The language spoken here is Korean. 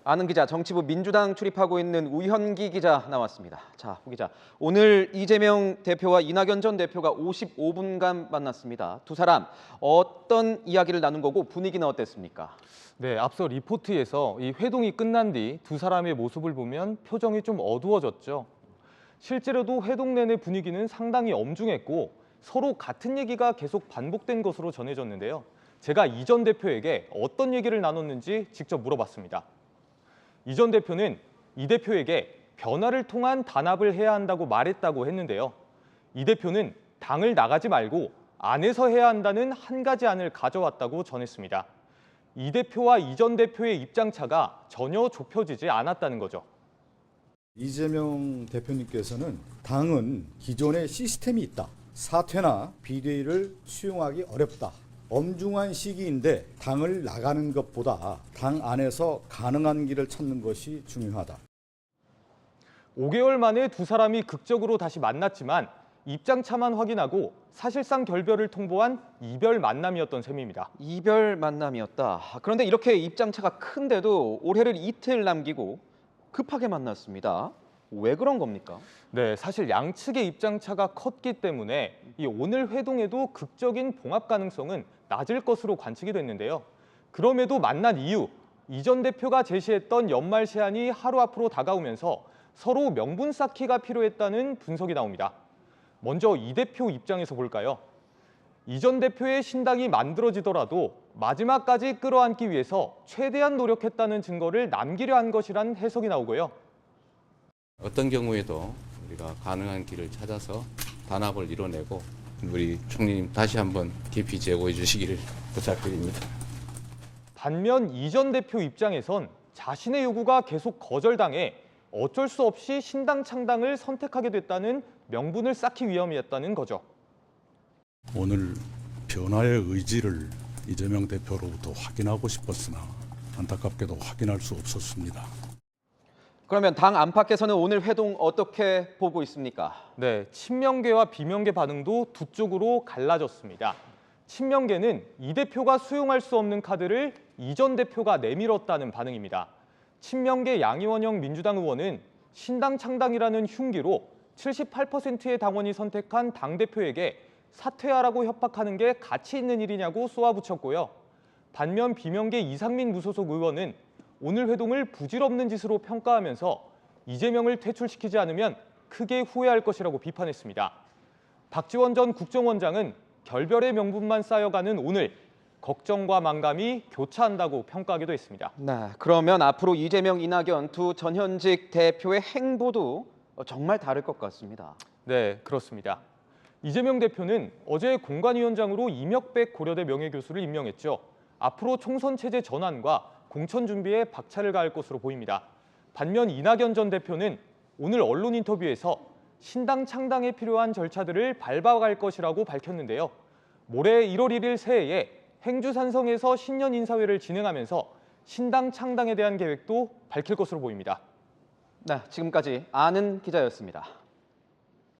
아는 기자, 정치부 민주당 출입하고 있는 우현기 기자 나왔습니다. 자, 후 기자, 오늘 이재명 대표와 이낙연 전 대표가 55분간 만났습니다. 두 사람 어떤 이야기를 나눈 거고 분위기는 어땠습니까? 네, 앞서 리포트에서 이 회동이 끝난 뒤 두 사람의 모습을 보면 표정이 좀 어두워졌죠. 실제로도 회동 내내 분위기는 상당히 엄중했고 서로 같은 얘기가 계속 반복된 것으로 전해졌는데요. 제가 이 전 대표에게 어떤 얘기를 나눴는지 직접 물어봤습니다. 이 전 대표는 이 대표에게 변화를 통한 단합을 해야 한다고 말했다고 했는데요. 이 대표는 당을 나가지 말고 안에서 해야 한다는 한 가지 안을 가져왔다고 전했습니다. 이 대표와 이 전 대표의 입장차가 전혀 좁혀지지 않았다는 거죠. 이재명 대표님께서는 당은 기존의 시스템이 있다. 사퇴나 비대위를 수용하기 어렵다. 엄중한 시기인데 당을 나가는 것보다 당 안에서 가능한 길을 찾는 것이 중요하다. 5개월 만에 두 사람이 극적으로 다시 만났지만 입장차만 확인하고 사실상 결별을 통보한 이별 만남이었던 셈입니다. 이별 만남이었다. 그런데 이렇게 입장차가 큰데도 올해를 이틀 남기고 급하게 만났습니다. 왜 그런 겁니까? 네, 사실 양측의 입장차가 컸기 때문에 이 오늘 회동에도 극적인 봉합 가능성은 낮을 것으로 관측이 됐는데요. 그럼에도 만난 이유, 이 전 대표가 제시했던 연말 시한이 하루 앞으로 다가오면서 서로 명분 쌓기가 필요했다는 분석이 나옵니다. 먼저 이 대표 입장에서 볼까요? 이 전 대표의 신당이 만들어지더라도 마지막까지 끌어안기 위해서 최대한 노력했다는 증거를 남기려 한 것이란 해석이 나오고요. 어떤 경우에도 우리가 가능한 길을 찾아서 단합을 이뤄내고 우리 총리님 다시 한번 깊이 제고해 주시기를 부탁드립니다. 반면 이 전 대표 입장에선 자신의 요구가 계속 거절당해 어쩔 수 없이 신당 창당을 선택하게 됐다는 명분을 쌓기 위함이었다는 거죠. 오늘 변화의 의지를 이재명 대표로부터 확인하고 싶었으나 안타깝게도 확인할 수 없었습니다. 그러면 당 안팎에서는 오늘 회동 어떻게 보고 있습니까? 네, 친명계와 비명계 반응도 두 쪽으로 갈라졌습니다. 친명계는 이 대표가 수용할 수 없는 카드를 이 전 대표가 내밀었다는 반응입니다. 친명계 양이원영 민주당 의원은 신당 창당이라는 흉기로 78%의 당원이 선택한 당대표에게 사퇴하라고 협박하는 게 가치 있는 일이냐고 쏘아붙였고요. 반면 비명계 이상민 무소속 의원은 오늘 회동을 부질없는 짓으로 평가하면서 이재명을 퇴출시키지 않으면 크게 후회할 것이라고 비판했습니다. 박지원 전 국정원장은 결별의 명분만 쌓여가는 오늘 걱정과 만감이 교차한다고 평가하기도 했습니다. 네, 그러면 앞으로 이재명, 이낙연 두 전현직 대표의 행보도 정말 다를 것 같습니다. 네, 그렇습니다. 이재명 대표는 어제 공관위원장으로 이명백 고려대 명예교수를 임명했죠. 앞으로 총선 체제 전환과 공천 준비에 박차를 가할 것으로 보입니다. 반면 이낙연 전 대표는 오늘 언론 인터뷰에서 신당 창당에 필요한 절차들을 밟아갈 것이라고 밝혔는데요. 모레 1월 1일 새해에 행주산성에서 신년 인사회를 진행하면서 신당 창당에 대한 계획도 밝힐 것으로 보입니다. 네, 지금까지 아는 기자였습니다.